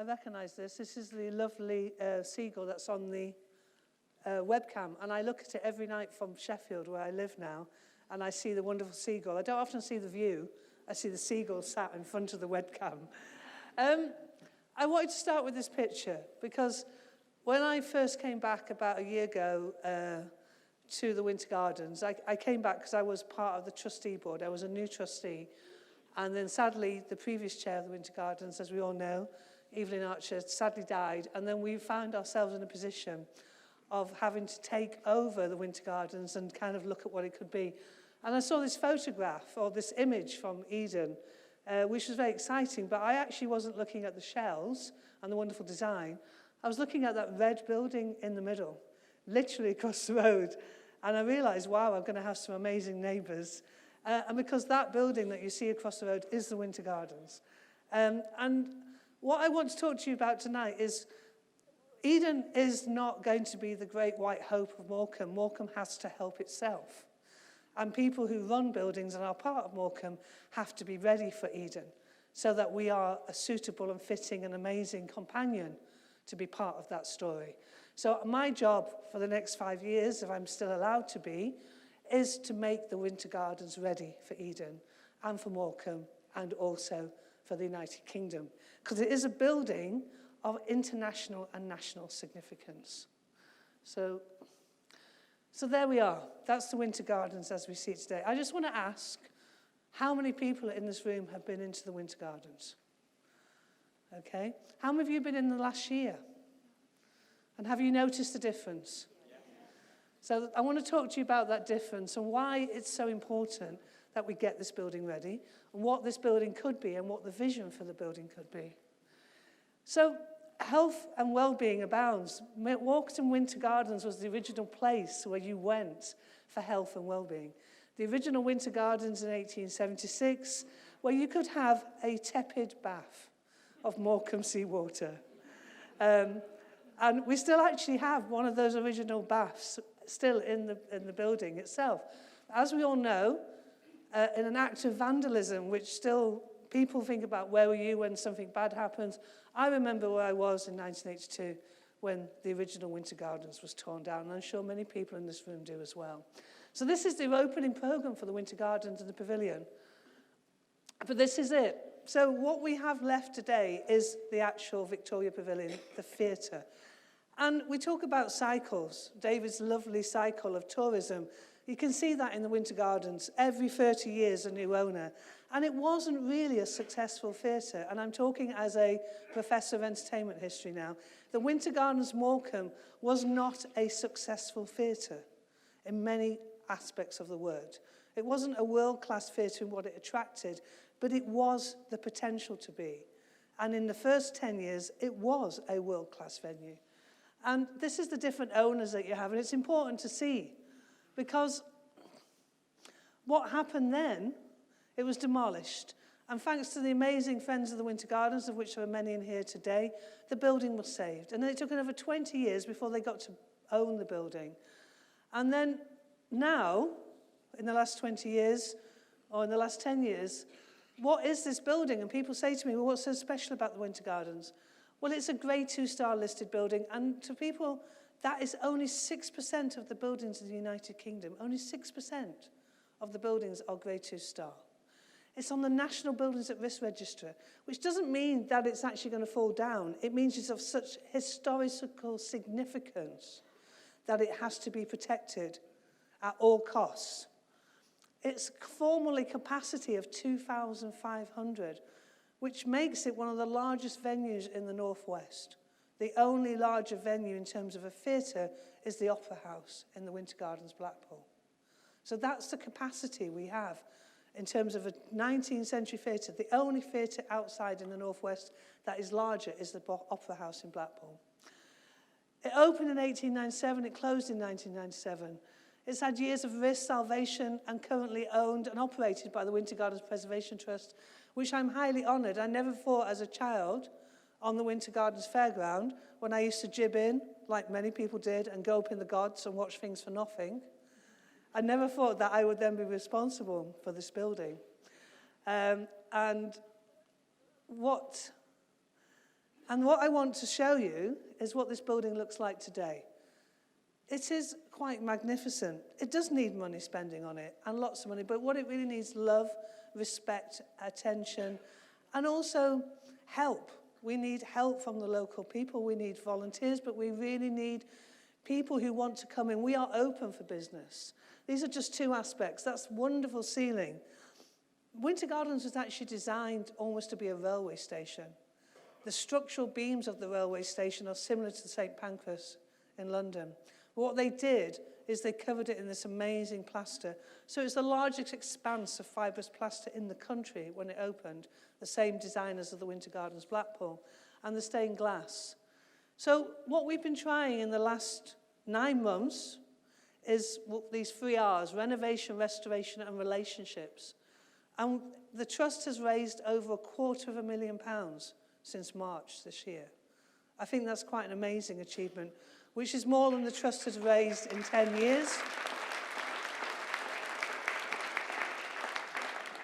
I recognise this. This is the lovely seagull that's on the webcam, and I look at it every night from Sheffield, where I live now, and I see the wonderful seagull. I don't often see the view. I see the seagull sat in front of the webcam. I wanted to start with this picture because when I first came back about a year ago to the Winter Gardens, I came back because I was part of the trustee board. I was a new trustee. And then sadly, the previous chair of the Winter Gardens, as we all know, Evelyn Archer, sadly died. And then we found ourselves in a position of having to take over the Winter Gardens and kind of look at what it could be. And I saw this photograph, or this image from Eden, which was very exciting, but I actually wasn't looking at the shells and the wonderful design. I was looking at that red building in the middle, literally across the road. And I realized, wow, I'm going to have some amazing neighbors. And because that building that you see across the road is the Winter Gardens. And what I want to talk to you about tonight is Eden is not going to be the great white hope of Morecambe. Morecambe has to help itself. And people who run buildings and are part of Morecambe have to be ready for Eden so that we are a suitable and fitting and amazing companion to be part of that story. So my job for the next 5 years, if I'm still allowed to be, is to make the Winter Gardens ready for Eden and for Morecambe and also for the United Kingdom. Because it is a building of international and national significance. So there we are. That's the Winter Gardens as we see it today. I just want to ask, how many people in this room have been into the Winter Gardens? Okay. How many of you have been in the last year? And have you noticed the difference? So I want to talk to you about that difference and why it's so important that we get this building ready and what this building could be and what the vision for the building could be. So health and well-being abounds. Morecambe Winter Gardens was the original place where you went for health and well-being. The original Winter Gardens in 1876, where you could have a tepid bath of Morecambe seawater. And we still actually have one of those original baths still in the building itself. As we all know, in an act of vandalism, which still people think about where were you when something bad happens, I remember where I was in 1982 when the original Winter Gardens was torn down, and I'm sure many people in this room do as well. So this is the opening programme for the Winter Gardens and the Pavilion. But this is it. So what we have left today is the actual Victoria Pavilion, the theatre. And we talk about cycles, David's lovely cycle of tourism. You can see that in the Winter Gardens. Every 30 years, a new owner. And it wasn't really a successful theatre. And I'm talking as a professor of entertainment history now. The Winter Gardens Morecambe was not a successful theatre in many aspects of the word. It wasn't a world-class theatre in what it attracted, but it was the potential to be. And in the first 10 years, it was a world-class venue. And this is the different owners that you have, and it's important to see, because what happened then, it was demolished. And thanks to the amazing Friends of the Winter Gardens, of which there are many in here today, the building was saved. And then it took another 20 years before they got to own the building. And then now, in the last 20 years, or in the last 10 years, what is this building? And people say to me, well, what's so special about the Winter Gardens? Well, it's a grade 2-star listed building, and to people, that is only 6% of the buildings in the United Kingdom. Only 6% of the buildings are grade 2-star. It's on the National Buildings at Risk Register, which doesn't mean that it's actually going to fall down. It means it's of such historical significance that it has to be protected at all costs. Its formerly capacity of 2,500, which makes it one of the largest venues in the Northwest. The only larger venue in terms of a theatre is the Opera House in the Winter Gardens, Blackpool. So that's the capacity we have in terms of a 19th century theatre. The only theatre outside in the Northwest that is larger is the Opera House in Blackpool. It opened in 1897, it closed in 1997. It's had years of risk, salvation, and currently owned and operated by the Winter Gardens Preservation Trust, which I'm highly honoured. I never thought as a child on the Winter Gardens Fairground, when I used to jib in, like many people did, and go up in the gods and watch things for nothing, I never thought that I would then be responsible for this building. And what And what I want to show you is what this building looks like today. It is quite magnificent. It does need money spending on it, and lots of money, but what it really needs, love, respect, attention, and also help. We need help from the local people. We need volunteers, but we really need people who want to come in. We are open for business. These are just two aspects. That's wonderful ceiling. Winter Gardens was actually designed almost to be a railway station. The structural beams of the railway station are similar to St. Pancras in London. What they did is they covered it in this amazing plaster. So it's the largest expanse of fibrous plaster in the country when it opened, the same designers of the Winter Gardens Blackpool, and the stained glass. So what we've been trying in the last 9 months is these 3 R's: renovation, restoration, and relationships. And the Trust has raised over £250,000 since March this year. I think that's quite an amazing achievement, which is more than the Trust has raised in 10 years.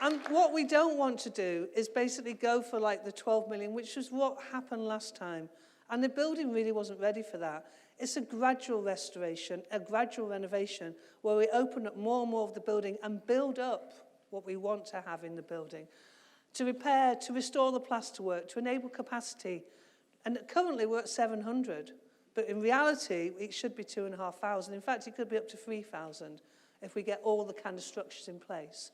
And what we don't want to do is basically go for like the 12 million, which was what happened last time. And the building really wasn't ready for that. It's a gradual restoration, a gradual renovation, where we open up more and more of the building and build up what we want to have in the building. To repair, to restore the plasterwork, to enable capacity. And currently we're at 700. But in reality, it should be 2,500. In fact, it could be up to 3,000 if we get all the kind of structures in place.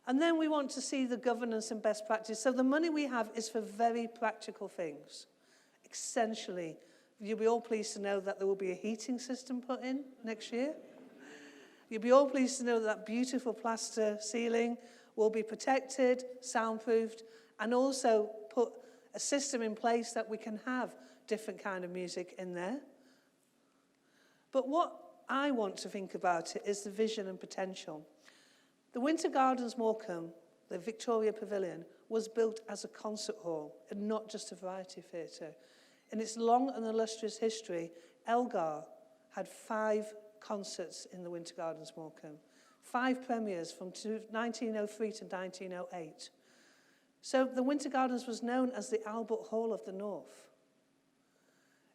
And then we want to see the governance and best practice. So the money we have is for very practical things. Essentially, you'll be all pleased to know that there will be a heating system put in next year. You'll be all pleased to know that beautiful plaster ceiling will be protected, soundproofed, and also put a system in place that we can have different kind of music in there. But what I want to think about it is the vision and potential. The Winter Gardens Morecambe, the Victoria Pavilion, was built as a concert hall and not just a variety theatre. In its long and illustrious history, Elgar had 5 concerts in the Winter Gardens Morecambe, 5 premieres from 1903 to 1908. So the Winter Gardens was known as the Albert Hall of the North.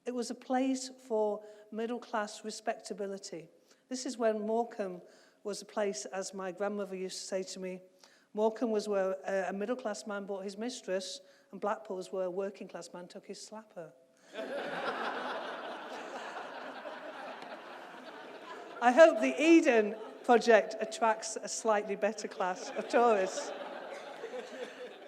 It was a place for middle-class respectability. This is when Morecambe was a place, as my grandmother used to say to me, Morecambe was where a middle-class man bought his mistress, and Blackpool was where a working-class man took his slapper. I hope the Eden project attracts a slightly better class of tourists.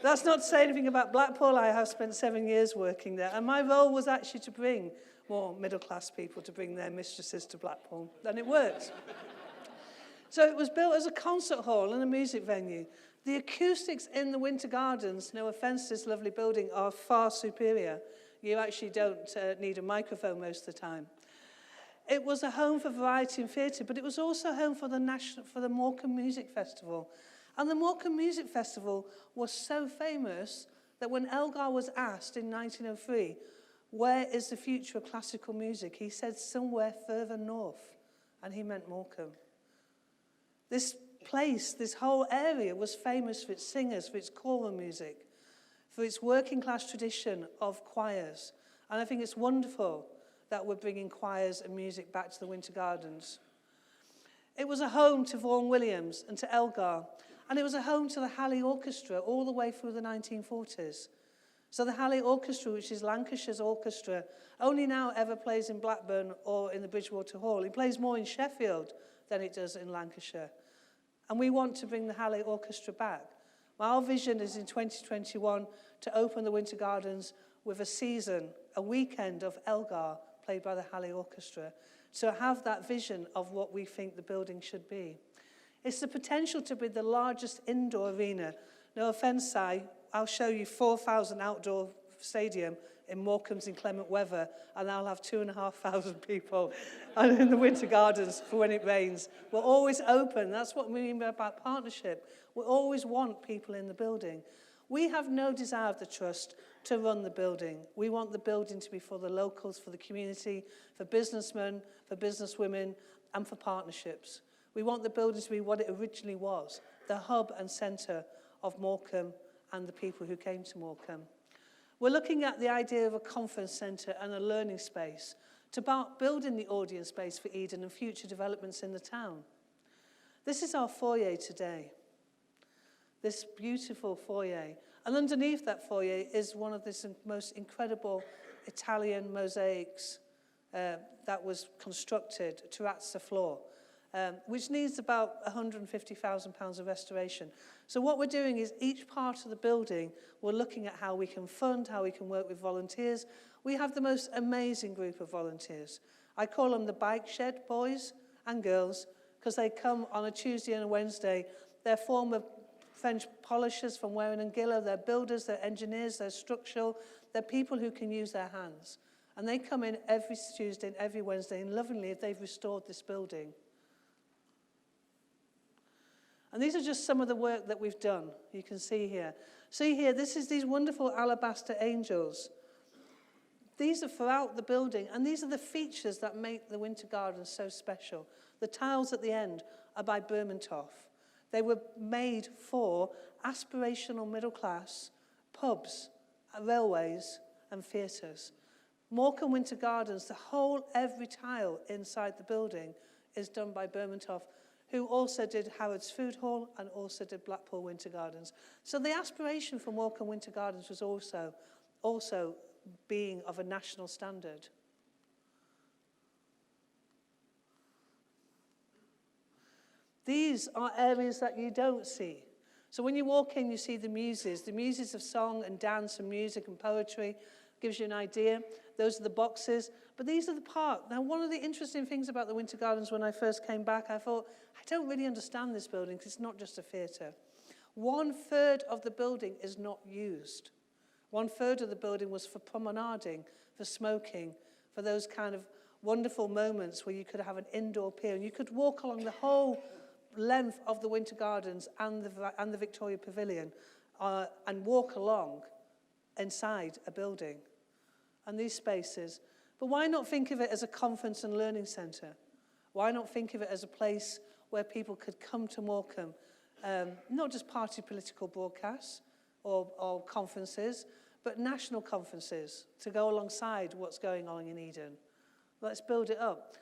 That's not to say anything about Blackpool. I have spent 7 years working there, and my role was actually to bring more middle-class people to bring their mistresses to Blackpool, and it worked. So it was built as a concert hall and a music venue. The acoustics in the Winter Gardens, no offence to this lovely building, are far superior. You actually don't need a microphone most of the time. It was a home for variety and theatre, but it was also a home for the Morecambe Music Festival. And the Morecambe Music Festival was so famous that when Elgar was asked in 1903, where is the future of classical music? He said somewhere further north, and he meant Morecambe. This place, this whole area was famous for its singers, for its choral music, for its working class tradition of choirs. And I think it's wonderful that we're bringing choirs and music back to the Winter Gardens. It was a home to Vaughan Williams and to Elgar, and it was a home to the Halley Orchestra all the way through the 1940s. So the Halley Orchestra, which is Lancashire's orchestra, only now ever plays in Blackburn or in the Bridgewater Hall. It plays more in Sheffield than it does in Lancashire. And we want to bring the Halley Orchestra back. Our vision is in 2021 to open the Winter Gardens with a season, a weekend of Elgar played by the Halley Orchestra, to have that vision of what we think the building should be. It's the potential to be the largest indoor arena. No offence, Si, I'll show you 4,000 outdoor stadium in Morecambe's inclement weather, and I'll have 2,500 people in the Winter Gardens for when it rains. We're always open. That's what we mean about partnership. We always want people in the building. We have no desire of the Trust to run the building. We want the building to be for the locals, for the community, for businessmen, for businesswomen, and for partnerships. We want the building to be what it originally was, the hub and centre of Morecambe and the people who came to Morecambe. We're looking at the idea of a conference centre and a learning space to about building the audience space for Eden and future developments in the town. This is our foyer today, this beautiful foyer. And underneath that foyer is one of the most incredible Italian mosaics that was constructed, terrazzo floor, which needs about £150,000 of restoration. So what we're doing is each part of the building, we're looking at how we can fund, how we can work with volunteers. We have the most amazing group of volunteers. I call them the bike shed boys and girls because they come on a Tuesday and a Wednesday. They're former French polishers from Warren and Gillow. They're builders, they're engineers, they're structural. They're people who can use their hands. And they come in every Tuesday and every Wednesday, and lovingly, they've restored this building. And these are just some of the work that we've done. You can see here. See here, this is these wonderful alabaster angels. These are throughout the building, and these are the features that make the Winter Gardens so special. The tiles at the end are by Bermontoff. They were made for aspirational middle class, pubs, railways, and theatres. Morecambe Winter Gardens, every tile inside the building is done by Bermontoff, who also did Harrods Food Hall and also did Blackpool Winter Gardens. So the aspiration for Morecambe Winter Gardens was also being of a national standard. These are areas that you don't see. So when you walk in, you see the muses of song and dance and music and poetry. Gives you an idea. Those are the boxes. But these are the park. Now, one of the interesting things about the Winter Gardens when I first came back, I thought, I don't really understand this building because it's not just a theatre. 1/3 of the building is not used. 1/3 of the building was for promenading, for smoking, for those kind of wonderful moments where you could have an indoor pier and you could walk along the whole length of the Winter Gardens and the Victoria Pavilion and walk along inside a building and these spaces. But why not think of it as a conference and learning centre? Why not think of it as a place where people could come to Morecambe, not just party political broadcasts or conferences, but national conferences to go alongside what's going on in Eden. Let's build it up.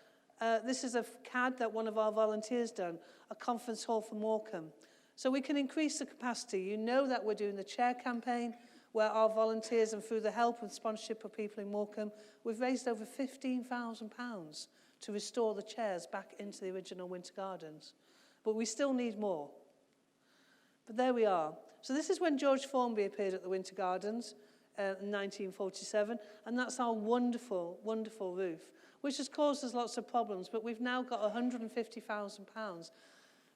This is a CAD that one of our volunteers done, a conference hall for Morecambe. So we can increase the capacity. You know that we're doing the chair campaign, where our volunteers and through the help and sponsorship of people in Morecambe, we've raised over £15,000 to restore the chairs back into the original Winter Gardens. But we still need more. But there we are. So this is when George Formby appeared at the Winter Gardens in 1947, and that's our wonderful, wonderful roof, which has caused us lots of problems, but we've now got £150,000.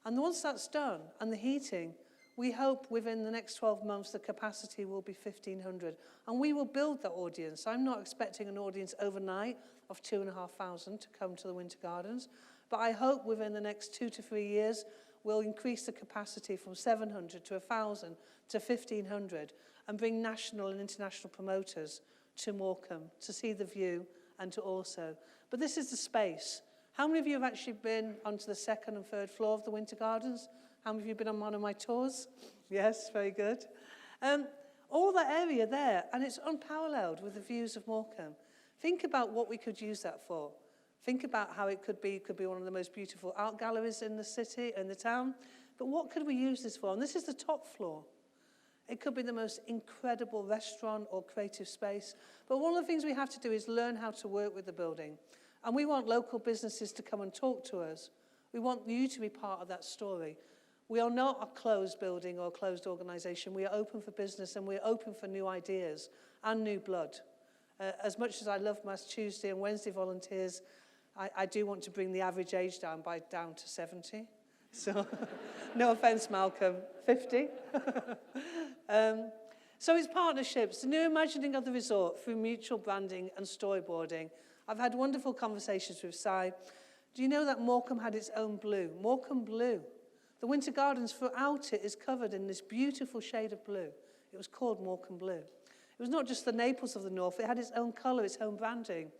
And once that's done, and the heating, we hope within the next 12 months the capacity will be 1,500. And we will build that audience. I'm not expecting an audience overnight of 2,500 to come to the Winter Gardens, but I hope within the next 2 to 3 years we'll increase the capacity from 700 to 1,000 to 1,500 and bring national and international promoters to Morecambe to see the view and to also. But this is the space. How many of you have actually been onto the 2nd and 3rd floor of the Winter Gardens? How many of you have been on one of my tours? Yes, very good. All that area there, and it's unparalleled with the views of Morecambe. Think about what we could use that for. Think about how it could be one of the most beautiful art galleries in the city, in the town. But what could we use this for? And this is the top floor. It could be the most incredible restaurant or creative space. But one of the things we have to do is learn how to work with the building. And we want local businesses to come and talk to us. We want you to be part of that story. We are not a closed building or a closed organisation. We are open for business and we're open for new ideas and new blood. As much as I love my Tuesday and Wednesday volunteers, I do want to bring the average age down to 70. So, no offence, Malcolm, 50. So it's partnerships, the new imagining of the resort through mutual branding and storyboarding. I've had wonderful conversations with Si. Do you know that Morecambe had its own blue? Morecambe blue. The Winter Gardens throughout it is covered in this beautiful shade of blue. It was called Morecambe blue. It was not just the Naples of the North, it had its own colour, its own branding.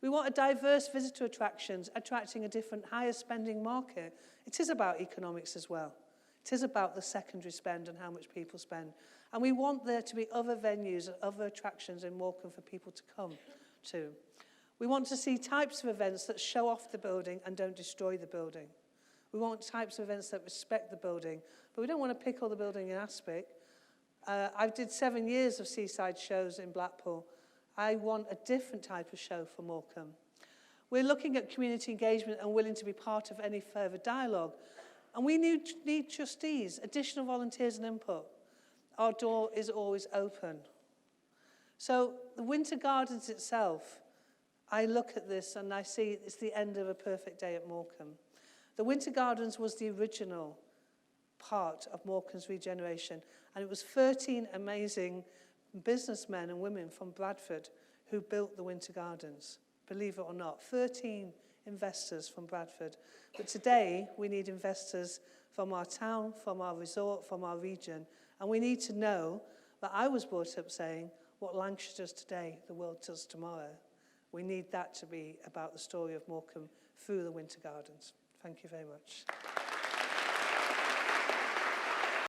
We want a diverse visitor attractions, attracting a different, higher spending market. It is about economics as well. It is about the secondary spend and how much people spend. And we want there to be other venues and other attractions in Morecambe for people to come to. We want to see types of events that show off the building and don't destroy the building. We want types of events that respect the building, but we don't want to pick all the building in Aspic. I did 7 years of seaside shows in Blackpool. I want a different type of show for Morecambe. We're looking at community engagement and willing to be part of any further dialogue. And we need trustees, additional volunteers and input. Our door is always open. So the Winter Gardens itself, I look at this and I see it's the end of a perfect day at Morecambe. The Winter Gardens was the original part of Morecambe's regeneration, and it was 13 amazing businessmen and women from Bradford who built the Winter Gardens. Believe it or not, 13 investors from Bradford. But today, we need investors from our town, from our resort, from our region, and we need to know that I was brought up saying, what Lancashire does today, the world does tomorrow. We need that to be about the story of Morecambe through the Winter Gardens. Thank you very much.